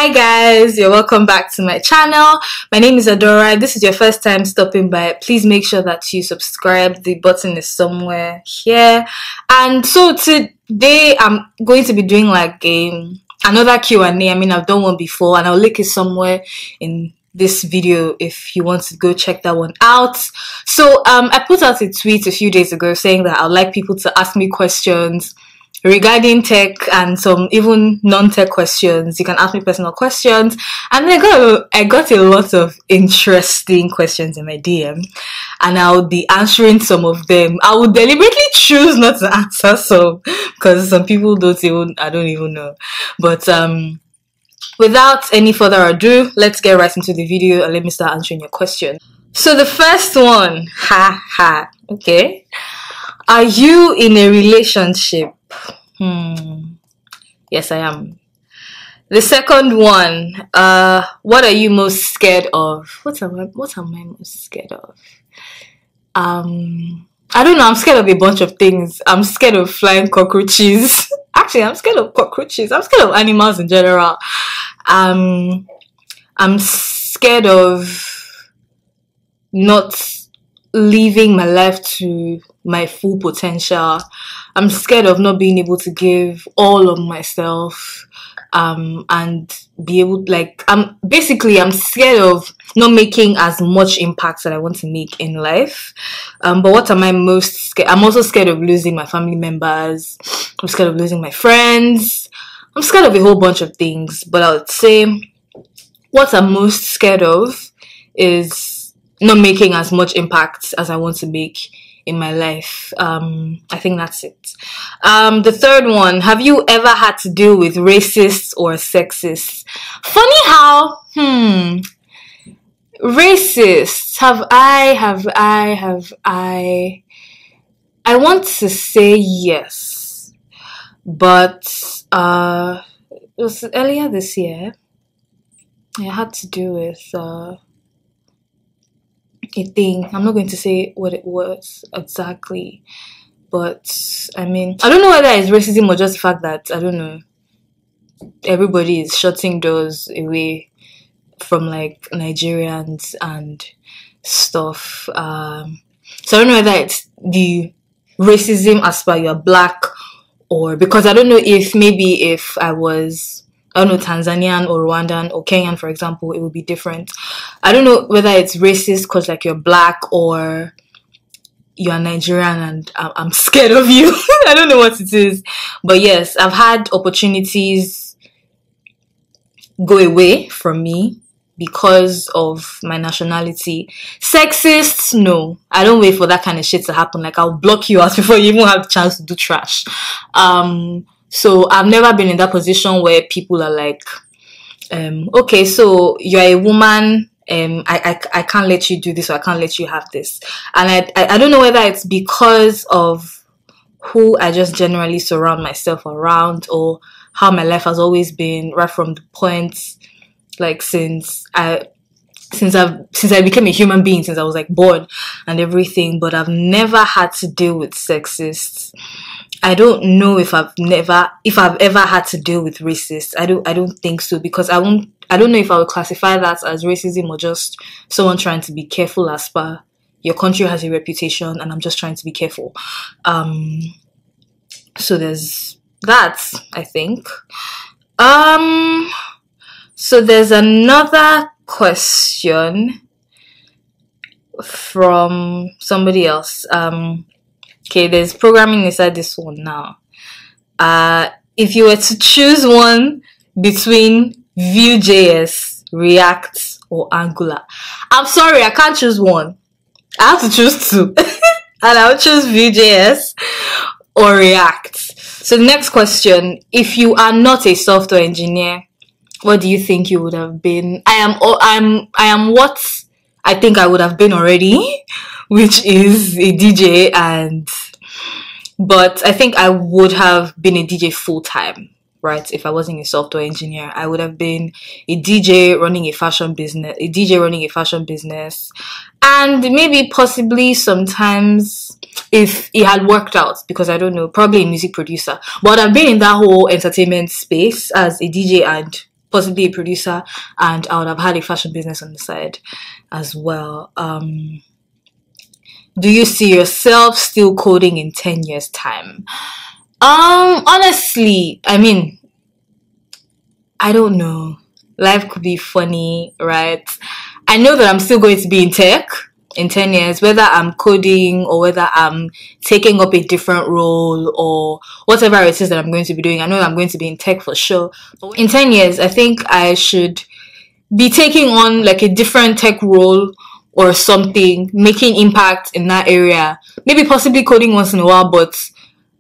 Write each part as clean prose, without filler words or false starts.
Hi guys, you're welcome back to my channel. My name is Adora. If this is your first time stopping by, please make sure that you subscribe. The button is somewhere here. And so today I'm going to be doing like another Q&A. I mean, I've done one before and I'll link it somewhere in this video if you want to go check that one out. So I put out a tweet a few days ago saying that I'd like people to ask me questions regarding tech and some even non-tech questions. You can ask me personal questions, and I got a lot of interesting questions in my DM, and I'll be answering some of them. I would deliberately choose not to answer some because some people I don't even know. But without any further ado, let's get right into the video and let me start answering your question. So the first one, okay. Are you in a relationship? Yes, I am. The second one, what are you most scared of? What am I most scared of? I don't know, I'm scared of a bunch of things. I'm scared of flying cockroaches. Actually, I'm scared of cockroaches. I'm scared of animals in general. I'm scared of not living my life to my full potential. I'm scared of not being able to give all of myself and be able, I'm scared of not making as much impact that I want to make in life. But what am I most scared? I'm also scared of losing my family members. I'm scared of losing my friends. I'm scared of a whole bunch of things, but I would say what I'm most scared of is not making as much impact as I want to make in my life. I think that's it. The third one, have you ever had to deal with racists or sexists? Funny how, racists, I want to say yes, but it was earlier this year. I had to do with a thing. I'm not going to say what it was exactly, but I mean, I don't know whether it's racism or just the fact that, I don't know, everybody is shutting doors away from like Nigerians and stuff. So I don't know whether it's the racism as per you're black, or because I don't know if I was, I don't know, Tanzanian or Rwandan or Kenyan, for example, it would be different. I don't know whether it's racist because like you're black or you're Nigerian and I'm scared of you. I don't know what it is. But yes, I've had opportunities go away from me because of my nationality. Sexists, no. I don't wait for that kind of shit to happen. Like, I'll block you out before you even have the chance to do trash. So I've never been in that position where people are like, okay, so you're a woman, I can't let you do this, or I can't let you have this. And I don't know whether it's because of who I just generally surround myself around, or how my life has always been right from the point, like since I became a human being, since I was like born and everything. But I've never had to deal with sexists. I don't know if I've ever had to deal with racists. I don't think so, because I don't know if I would classify that as racism or just someone trying to be careful as per your country has a reputation and I'm just trying to be careful. So there's that, I think. So there's another question from somebody else. Okay, there's programming inside this one now. If you were to choose one between Vue.js, React, or Angular, I'm sorry, I can't choose one. I have to choose two. And I'll choose Vue.js or React. So the next question, if you are not a software engineer, what do you think you would have been? I am what I think I would have been already, which is a DJ, but I think I would have been a DJ full-time, right? If I wasn't a software engineer, I would have been a DJ running a fashion business, and maybe possibly sometimes, if it had worked out, because I don't know, probably a music producer. But I've been in that whole entertainment space as a DJ and possibly a producer, and I would have had a fashion business on the side as well. Do you see yourself still coding in 10 years time? Honestly, I mean, I don't know. Life could be funny, right? I know that I'm still going to be in tech in 10 years, whether I'm coding or whether I'm taking up a different role or whatever it is that I'm going to be doing. I know that I'm going to be in tech for sure. But in 10 years, I think I should be taking on like a different tech role or something, making impact in that area. Maybe possibly coding once in a while, but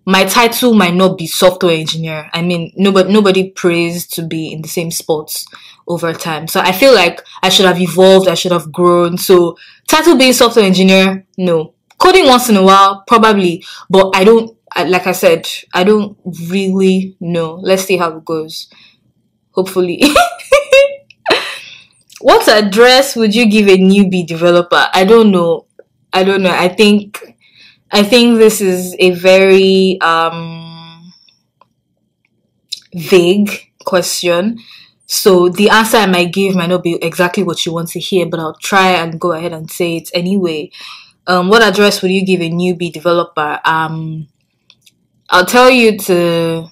my title might not be software engineer. I mean, nobody prays to be in the same spots over time. So I feel like I should have evolved, I should have grown. So title being software engineer, no. Coding once in a while, probably. But like I said, I don't really know. Let's see how it goes. Hopefully. What address would you give a newbie developer? I don't know. I think this is a very vague question. So the answer I might give might not be exactly what you want to hear, but I'll try and go ahead and say it anyway. What address would you give a newbie developer? I'll tell you to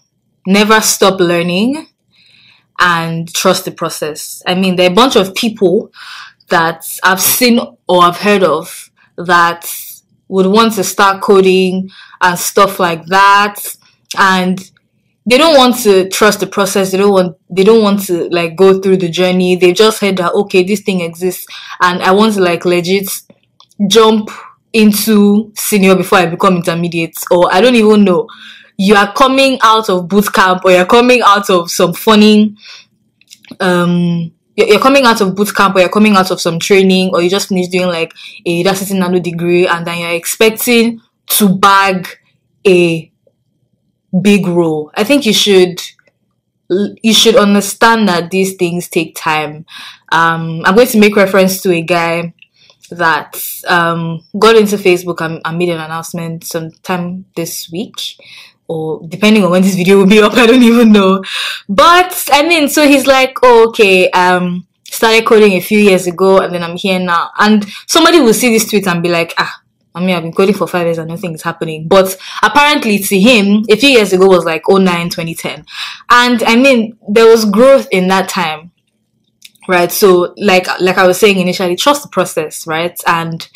never stop learning and trust the process. I mean, there are a bunch of people that I've seen or I've heard of that would want to start coding and stuff like that, and they don't want to trust the process. They don't want to like go through the journey. They've just heard that, okay, this thing exists and I want to like legit jump into senior before I become intermediate, or I don't even know. You are coming out of boot camp, or you're coming out of some funny you're coming out of boot camp, or you're coming out of some training, or you just finished doing like a data nano degree, and then you're expecting to bag a big role. I think you should understand that these things take time. I'm going to make reference to a guy that got into Facebook and made an announcement sometime this week, or depending on when this video will be up, I don't even know. But I mean, so he's like, oh, okay, started coding a few years ago and then I'm here now. And somebody will see this tweet and be like, I've been coding for 5 years and nothing is happening. But apparently to him, a few years ago was like 2010. And I mean, there was growth in that time, right? So like I was saying initially, trust the process, right? And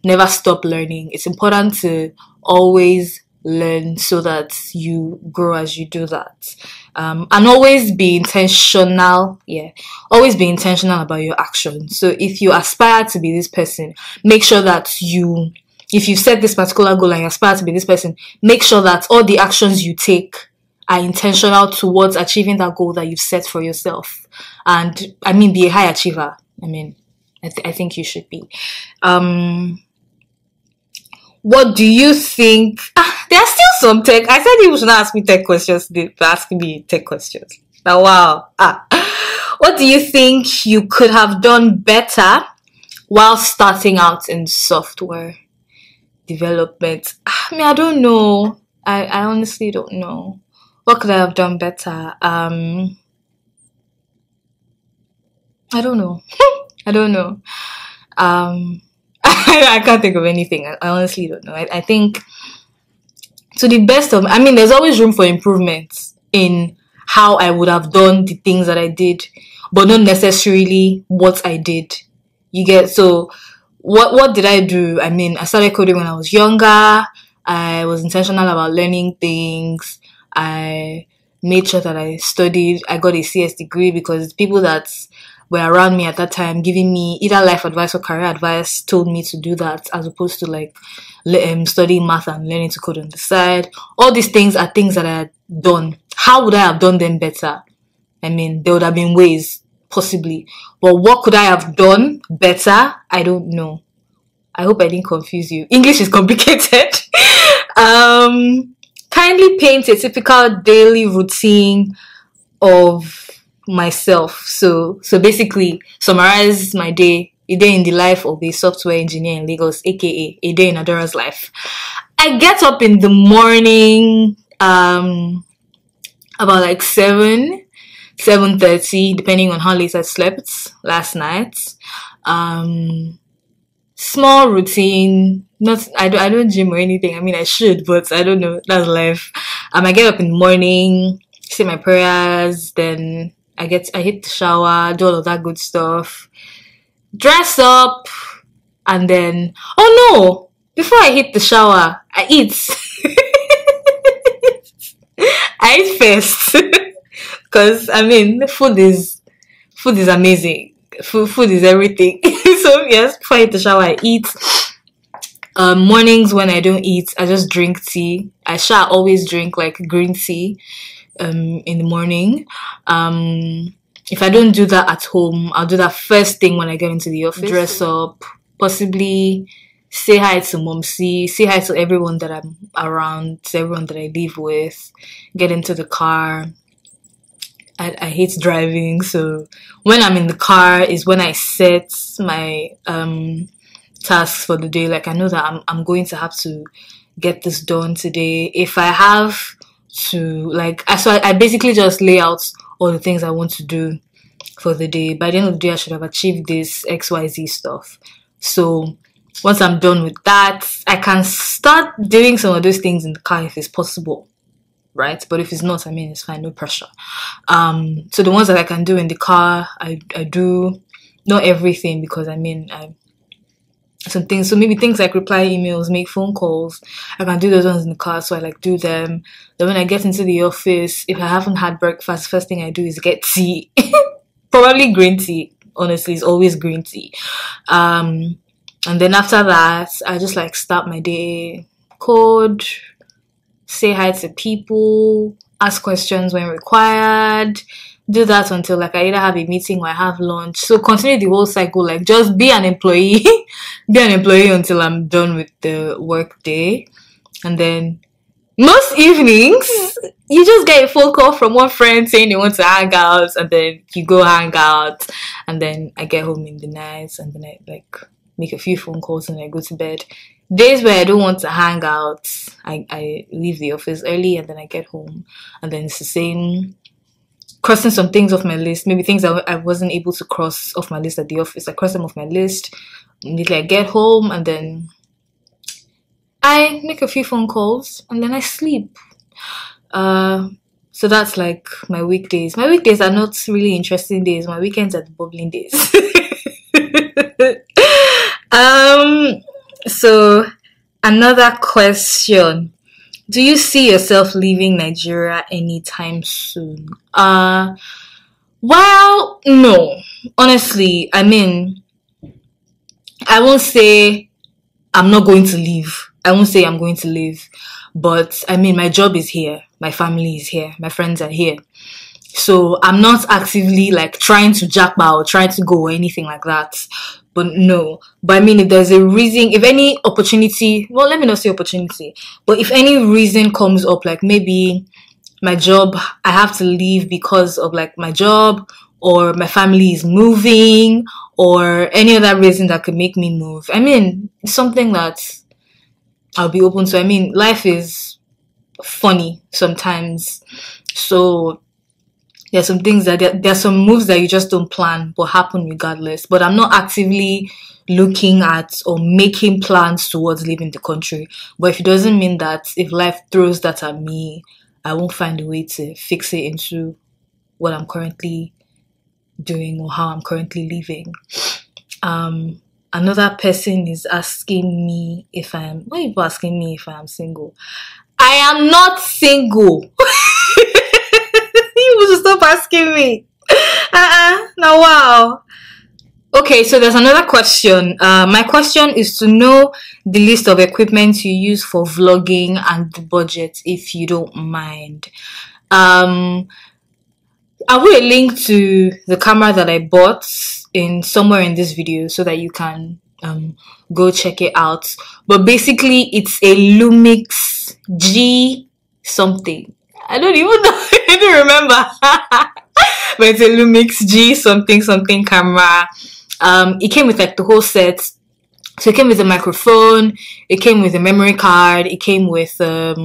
never stop learning. It's important to always learn so that you grow as you do that. And always be intentional. Always be intentional about your actions. So if you aspire to be this person, make sure that if you set this particular goal and you aspire to be this person, make sure that all the actions you take are intentional towards achieving that goal that you've set for yourself. And I mean, be a high achiever. I mean, I think you should be. What do you think? There are still some tech. I said you should not ask me tech questions today, but ask me tech questions. Now, wow. What do you think you could have done better while starting out in software development? I mean, I don't know. I honestly don't know. What could I have done better? I don't know. I don't know. I can't think of anything. I honestly don't know. I think to the best of, I mean, there's always room for improvement in how I would have done the things that I did, but not necessarily what I did. You get? So what did I do? I mean, I started coding when I was younger. I was intentional about learning things. I made sure that I studied. I got a CS degree because people that were around me at that time giving me either life advice or career advice told me to do that, as opposed to like studying math and learning to code on the side. All these things are things that I had done. How would I have done them better? I mean, there would have been ways, possibly. But what could I have done better? I don't know. I hope I didn't confuse you. English is complicated. Kindly paint a typical daily routine of myself. So basically summarize my day, a day in the life of a software engineer in Lagos, aka a day in Adora's life. I get up in the morning about like 7 7:30, depending on how late I slept last night. Small routine. I don't gym or anything. I mean, I should, but I don't know. That's life. I get up in the morning, say my prayers, then I hit the shower, do all of that good stuff, dress up, and then, oh no, before I hit the shower, I eat. I eat first. Because, I mean, food is amazing. Food is everything. So, yes, before I hit the shower, I eat. Mornings when I don't eat, I just drink tea. I shall always drink like green tea in the morning. If I don't do that at home, I'll do that first thing when I get into the office. Dress up, possibly say hi to Momsi, say hi to everyone that I'm around, to everyone that I live with, get into the car. I hate driving, so when I'm in the car is when I set my tasks for the day. Like, I know that I'm going to have to get this done today. If I have to, like, so I basically just lay out all the things I want to do for the day. By the end of the day, I should have achieved this XYZ stuff. So once I'm done with that, I can start doing some of those things in the car if it's possible. Right? But if it's not, I mean, it's fine, no pressure. So the ones that I can do in the car, I do. Not everything, because I mean, some things, so maybe things like reply emails, make phone calls, I can do those ones in the car, so I like do them. Then when I get into the office, if I haven't had breakfast, first thing I do is get tea. Probably green tea, honestly, it's always green tea. And then after that, I just like start my day, code, say hi to people, ask questions when required, do that until like I either have a meeting or I have lunch. So continue the whole cycle, like just be an employee, be an employee until I'm done with the work day. And then most evenings, you just get a phone call from one friend saying they want to hang out, and then you go hang out, and then I get home in the night, and then I like make a few phone calls and I go to bed. Days where I don't want to hang out, I leave the office early and then I get home, and then it's the same, crossing some things off my list, maybe things I wasn't able to cross off my list at the office. I cross them off my list, immediately I get home, and then I make a few phone calls and then I sleep. So that's like my weekdays. My weekdays are not really interesting days. My weekends are the bubbling days. So another question. Do you see yourself leaving Nigeria anytime soon? Well, no. Honestly, I mean, I won't say I'm not going to leave. I won't say I'm going to leave. But, I mean, my job is here. My family is here. My friends are here. So, I'm not actively, like, trying to jackpot or trying to go or anything like that. But no. But I mean, if there's a reason, if any opportunity, well, let me not say opportunity, but if any reason comes up, like maybe my job, I have to leave because of like my job, or my family is moving, or any other reason that could make me move, I mean, it's something that I'll be open to. I mean, life is funny sometimes. So there's some things that there's some moves that you just don't plan but happen regardless. But I'm not actively looking at or making plans towards leaving the country. But if it doesn't mean that if life throws that at me, I won't find a way to fix it into what I'm currently doing or how I'm currently living. Another person is asking me if I'm... Why are you asking me if I am single? I am not single. You will stop asking me. Now, wow. Okay, so there's another question. My question is to know the list of equipment you use for vlogging and the budget, if you don't mind. I'll put a link to the camera that I bought somewhere in this video so that you can go check it out. But basically, it's a Lumix G something. I don't even know. I don't remember. But it's a Lumix G something camera. It came with like the whole set. So it came with a microphone, it came with a memory card, it came with a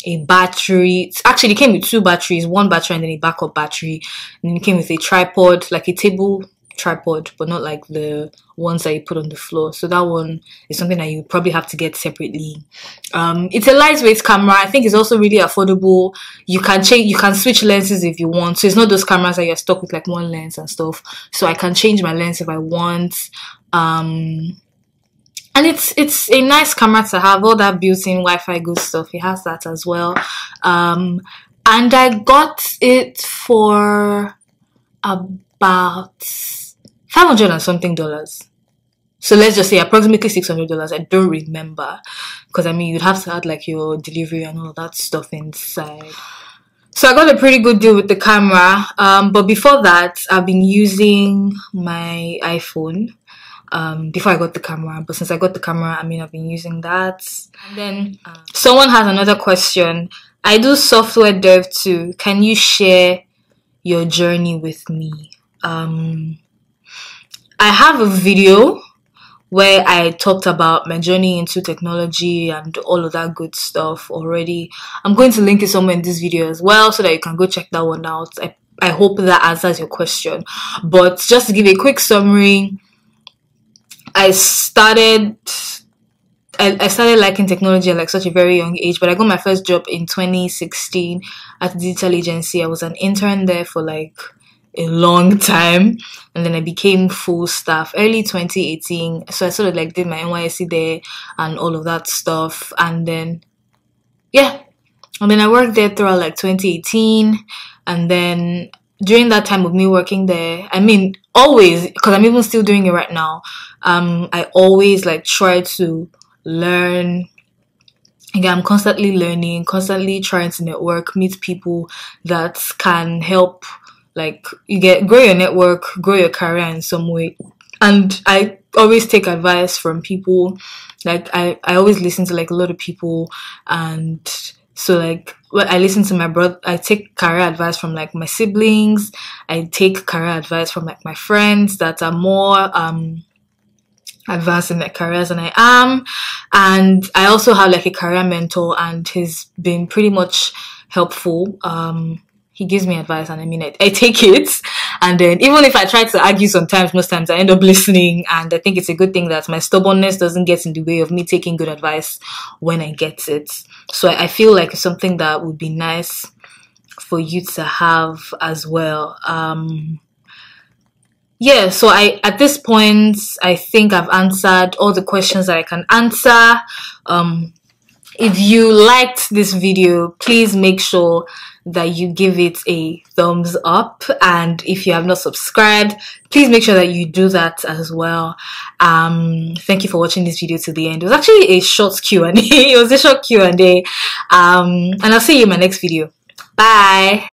a battery. Actually, it came with 2 batteries, 1 battery and then a backup battery. And then it came with a tripod, like a table tripod, but not like the ones that you put on the floor. So that one is something that you probably have to get separately. It's a lightweight camera. I think it's also really affordable. You can switch lenses if you want. So it's not those cameras that you're stuck with like one lens and stuff. So I can change my lens if I want. And it's a nice camera to have, all that built-in Wi-Fi good stuff. It has that as well. And I got it for about $500 and something. So let's just say approximately $600. I don't remember, because I mean you'd have to add like your delivery and all that stuff inside. So I got a pretty good deal with the camera. But before that, I've been using my iPhone. Before I got the camera, but since I got the camera, I mean, I've been using that. And then someone has another question. I do software dev too. Can you share your journey with me? I have a video where I talked about my journey into technology and all of that good stuff already. I'm going to link it somewhere in this video as well, so that you can go check that one out. I hope that answers your question. But just to give a quick summary, I started liking technology at like such a very young age, but I got my first job in 2016 at a digital agency. I was an intern there for like a long time, and then I became full staff early 2018. So I sort of like did my NYSC there and all of that stuff, and then I worked there throughout like 2018, and then during that time of me working there, I mean, always, because I'm even still doing it right now, I always like try to learn. Again, I'm constantly learning, constantly trying to network, meet people that can help, like, grow your network, grow your career in some way. And I always take advice from people. Like, I always listen to like a lot of people, and so like, I listen to my brother. I take career advice from like my siblings. I take career advice from like my friends that are more advanced in their careers than I am. And I also have like a career mentor, and he's been pretty much helpful. He gives me advice, and I mean, I take it. And then even if I try to argue sometimes, most times I end up listening. And I think it's a good thing that my stubbornness doesn't get in the way of me taking good advice when I get it. So I feel like it's something that would be nice for you to have as well. So at this point, I think I've answered all the questions that I can answer. If you liked this video, please make sure that you give it a thumbs up. And if you have not subscribed, please make sure that you do that as well. Thank you for watching this video to the end. It was actually a short Q&A. It was a short Q&A. And I'll see you in my next video. Bye.